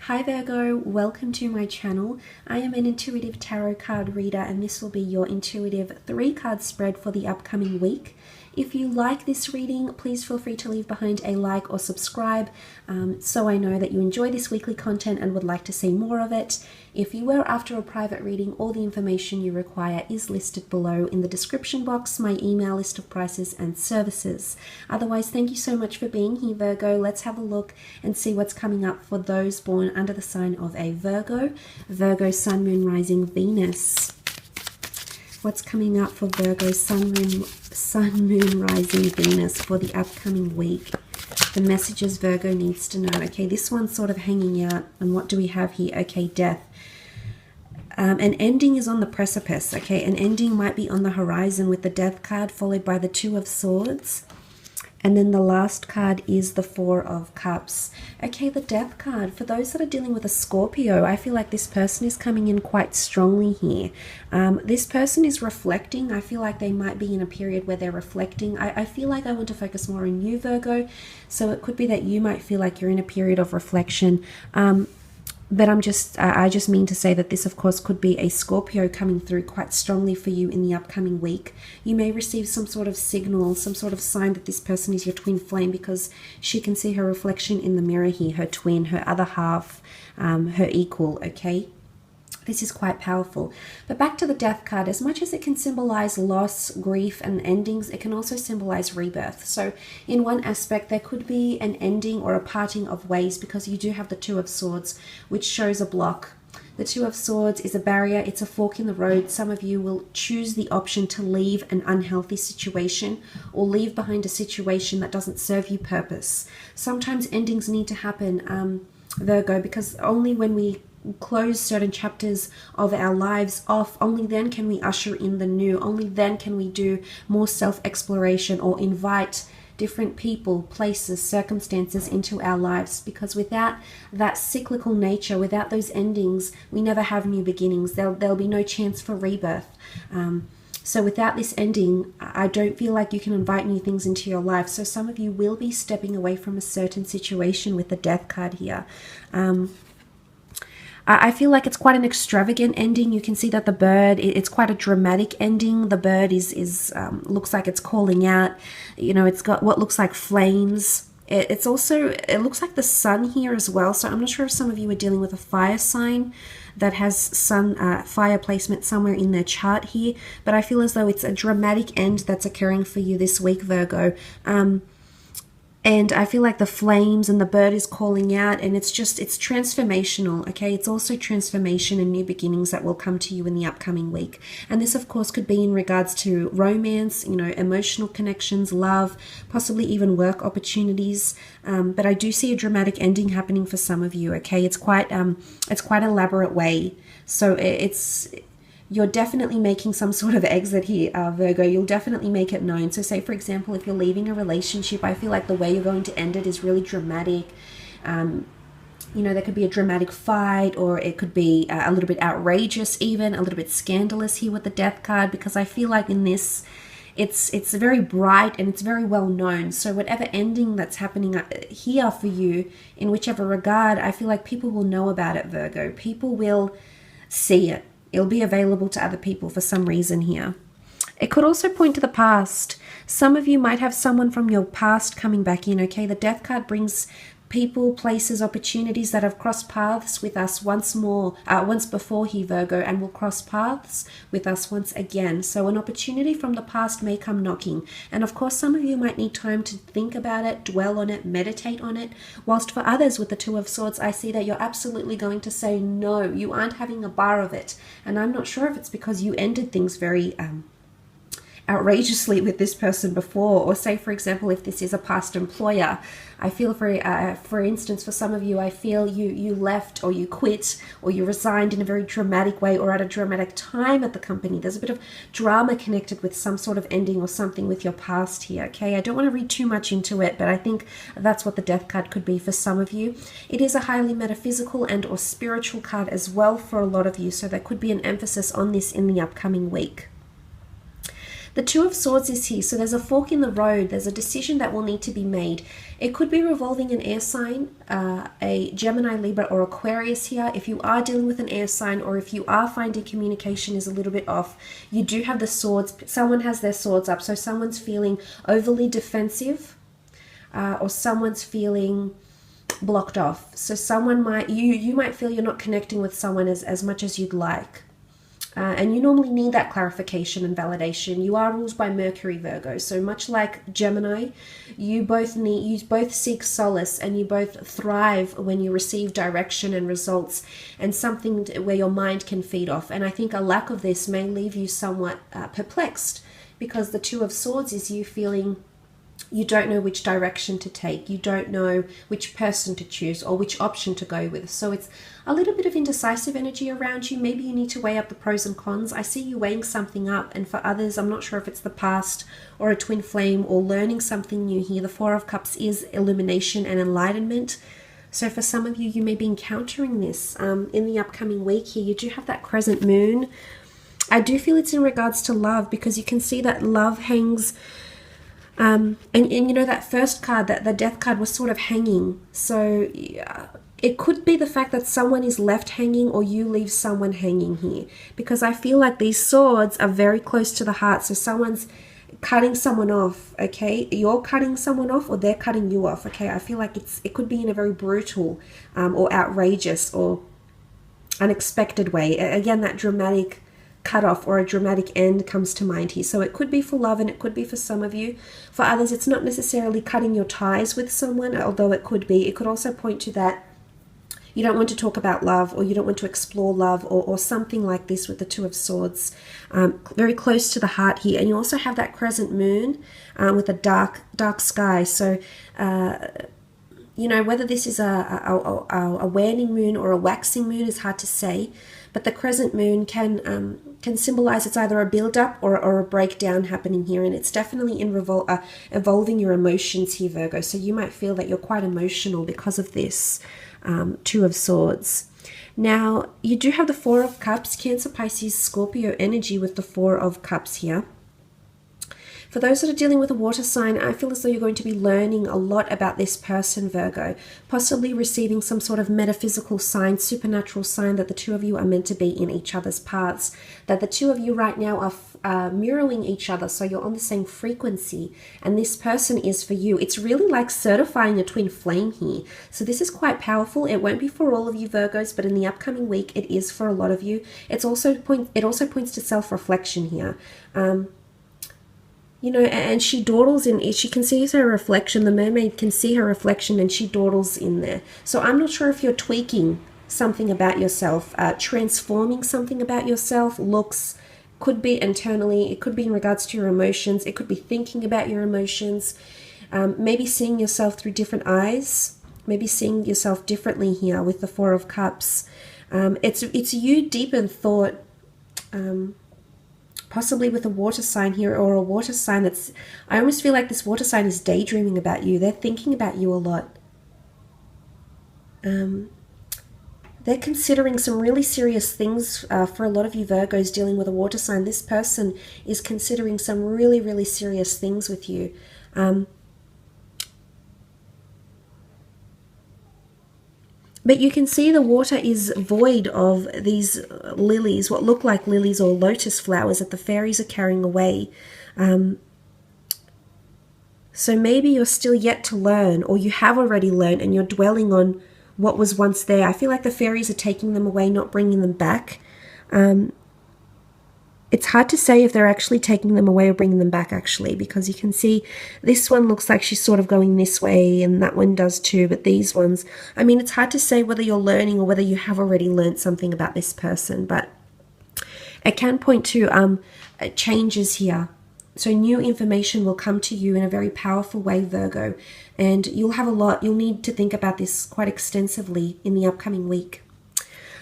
Hi Virgo, welcome to my channel. I am an intuitive tarot card reader and this will be your intuitive 3-card spread for the upcoming week. If you like this reading, please feel free to leave behind a like or subscribe so I know that you enjoy this weekly content and would like to see more of it. If you were after a private reading, all the information you require is listed below in the description box, my email list of prices and services. Otherwise, thank you so much for being here, Virgo. Let's have a look and see what's coming up for those born under the sign of a Virgo. Virgo, Sun, Moon, Rising, Venus. What's coming up for Virgo, Sun, Moon, Rising, Venus for the upcoming week? The messages Virgo needs to know. Okay, this one's sort of hanging out. And what do we have here? Okay, death. An ending is on the precipice. Okay, an ending might be on the horizon with the death card followed by the 2 of Swords. And then the last card is the 4 of Cups. Okay, the death card. For those that are dealing with a Scorpio, I feel like this person is coming in quite strongly here. This person is reflecting. I feel like they might be in a period where they're reflecting. I feel like I want to focus more on you, Virgo. So it could be that you might feel like you're in a period of reflection. But I just mean to say that this, of course, could be a Scorpio coming through quite strongly for you in the upcoming week. You may receive some sort of signal, some sort of sign that this person is your twin flame because she can see her reflection in the mirror here, her twin, her other half, her equal, okay? This is quite powerful. But back to the death card, as much as it can symbolize loss, grief, and endings, it can also symbolize rebirth. So in one aspect, there could be an ending or a parting of ways because you do have the 2 of Swords, which shows a block. The 2 of Swords is a barrier. It's a fork in the road. Some of you will choose the option to leave an unhealthy situation or leave behind a situation that doesn't serve you purpose. Sometimes endings need to happen, Virgo, because only when we close certain chapters of our lives off, only then can we usher in the new. Only then can we do more self-exploration or invite different people, places, circumstances into our lives, because without that cyclical nature, without those endings, we never have new beginnings. There'll be no chance for rebirth. So without this ending, I don't feel like you can invite new things into your life. So some of you will be stepping away from a certain situation with the death card here. I feel like it's quite an extravagant ending. You can see that the bird, it's quite a dramatic ending. The bird looks like it's calling out. You know, it's got what looks like flames. It looks like the sun here as well. So I'm not sure if some of you are dealing with a fire sign that has fire placement somewhere in their chart here. But I feel as though it's a dramatic end that's occurring for you this week, Virgo. And I feel like the flames and the bird is calling out, and it's transformational, okay? It's also transformation and new beginnings that will come to you in the upcoming week. And this, of course, could be in regards to romance, you know, emotional connections, love, possibly even work opportunities. But I do see a dramatic ending happening for some of you, okay? It's quite elaborate way. So you're definitely making some sort of exit here, Virgo. You'll definitely make it known. So say, for example, if you're leaving a relationship, I feel like the way you're going to end it is really dramatic. You know, there could be a dramatic fight, or it could be a little bit outrageous even, a little bit scandalous here with the death card, because I feel like in this, it's very bright and it's very well known. So whatever ending that's happening here for you, in whichever regard, I feel like people will know about it, Virgo. People will see it. It'll be available to other people for some reason here. It could also point to the past. Some of you might have someone from your past coming back in, okay? The death card brings people, places, opportunities that have crossed paths with us once before here, Virgo, and will cross paths with us once again. So an opportunity from the past may come knocking. And of course, some of you might need time to think about it, dwell on it, meditate on it. Whilst for others with the 2 of Swords, I see that you're absolutely going to say no. You aren't having a bar of it. And I'm not sure if it's because you ended things very outrageously with this person before, or say, for example, if this is a past employer, I feel for instance, for some of you, I feel you left or you quit or you resigned in a very dramatic way or at a dramatic time at the company. There's a bit of drama connected with some sort of ending or something with your past here, okay? I don't want to read too much into it, but I think that's what the death card could be for some of you. It is a highly metaphysical and or spiritual card as well for a lot of you, so there could be an emphasis on this in the upcoming week. The Two of Swords is here, so there's a fork in the road. There's a decision that will need to be made. It could be revolving an air sign, a Gemini, Libra, or Aquarius here. If you are dealing with an air sign, or if you are finding communication is a little bit off, you do have the swords. Someone has their swords up, so someone's feeling overly defensive, or someone's feeling blocked off. So someone might, you might feel you're not connecting with someone as much as you'd like. And you normally need that clarification and validation. You are ruled by Mercury, Virgo. So much like Gemini, you both seek solace, and you both thrive when you receive direction and results and something where your mind can feed off. And I think a lack of this may leave you somewhat perplexed, because the Two of Swords is you feeling you don't know which direction to take. You don't know which person to choose or which option to go with. So it's a little bit of indecisive energy around you. Maybe you need to weigh up the pros and cons. I see you weighing something up. And for others, I'm not sure if it's the past or a twin flame or learning something new here. The Four of Cups is illumination and enlightenment. So for some of you, you may be encountering this in the upcoming week here. You do have that crescent moon. I do feel it's in regards to love, because you can see that love hangs. And you know, that first card, that the death card, was sort of hanging. So it could be the fact that someone is left hanging, or you leave someone hanging here, because I feel like these swords are very close to the heart. So someone's cutting someone off, okay? You're cutting someone off, or they're cutting you off, okay? I feel like it could be in a very brutal or outrageous or unexpected way. Again, that dramatic cut off or a dramatic end comes to mind here. So it could be for love, and it could be for some of you. For others, it's not necessarily cutting your ties with someone, although it could be. It could also point to that you don't want to talk about love, or you don't want to explore love, or something like this with the Two of Swords. Very close to the heart here. And you also have that crescent moon with a dark sky. So you know, whether this is a waning moon or a waxing moon is hard to say, but the crescent moon can symbolize it's either a build-up or a breakdown happening here, and it's definitely in evolving your emotions here, Virgo. So you might feel that you're quite emotional because of this Two of Swords. Now, you do have the Four of Cups, Cancer, Pisces, Scorpio energy with the Four of Cups here. For those that are dealing with a water sign, I feel as though you're going to be learning a lot about this person, Virgo, possibly receiving some sort of metaphysical sign, supernatural sign that the two of you are meant to be in each other's paths, that the two of you right now are mirroring each other, so you're on the same frequency, and this person is for you. It's really like certifying a twin flame here. So this is quite powerful. It won't be for all of you, Virgos, but in the upcoming week, it is for a lot of you. It also points to self-reflection here. You know, and she dawdles in, she can see her reflection. The mermaid can see her reflection, and she dawdles in there. So I'm not sure if you're tweaking something about yourself, transforming something about yourself, looks, could be internally, it could be in regards to your emotions, it could be thinking about your emotions, maybe seeing yourself through different eyes, maybe seeing yourself differently here with the Four of Cups. It's you deep in thought, possibly with a water sign here, or a water sign that's, I almost feel like this water sign is daydreaming about you. They're thinking about you a lot. They're considering some really serious things for a lot of you Virgos dealing with a water sign. This person is considering some really, really serious things with you. But you can see the water is void of these lilies, what look like lilies or lotus flowers that the fairies are carrying away. So maybe you're still yet to learn, or you have already learned and you're dwelling on what was once there. I feel like the fairies are taking them away, not bringing them back. It's hard to say if they're actually taking them away or bringing them back, actually, because you can see this one looks like she's sort of going this way, and that one does too, but these ones, I mean, it's hard to say whether you're learning or whether you have already learned something about this person, but it can point to changes here. So new information will come to you in a very powerful way, Virgo, and you'll need to think about this quite extensively in the upcoming week.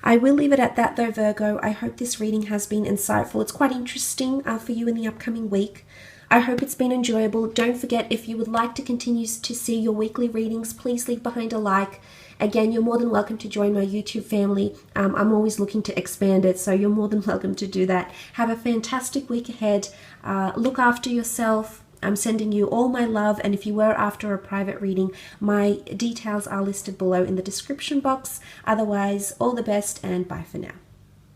I will leave it at that though, Virgo. I hope this reading has been insightful. It's quite interesting for you in the upcoming week. I hope it's been enjoyable. Don't forget, if you would like to continue to see your weekly readings, please leave behind a like Again, you're more than welcome to join my YouTube family. I'm always looking to expand it, so you're more than welcome to do that. Have a fantastic week ahead. Look after yourself. I'm sending you all my love, and if you were after a private reading, my details are listed below in the description box. Otherwise, all the best and bye for now.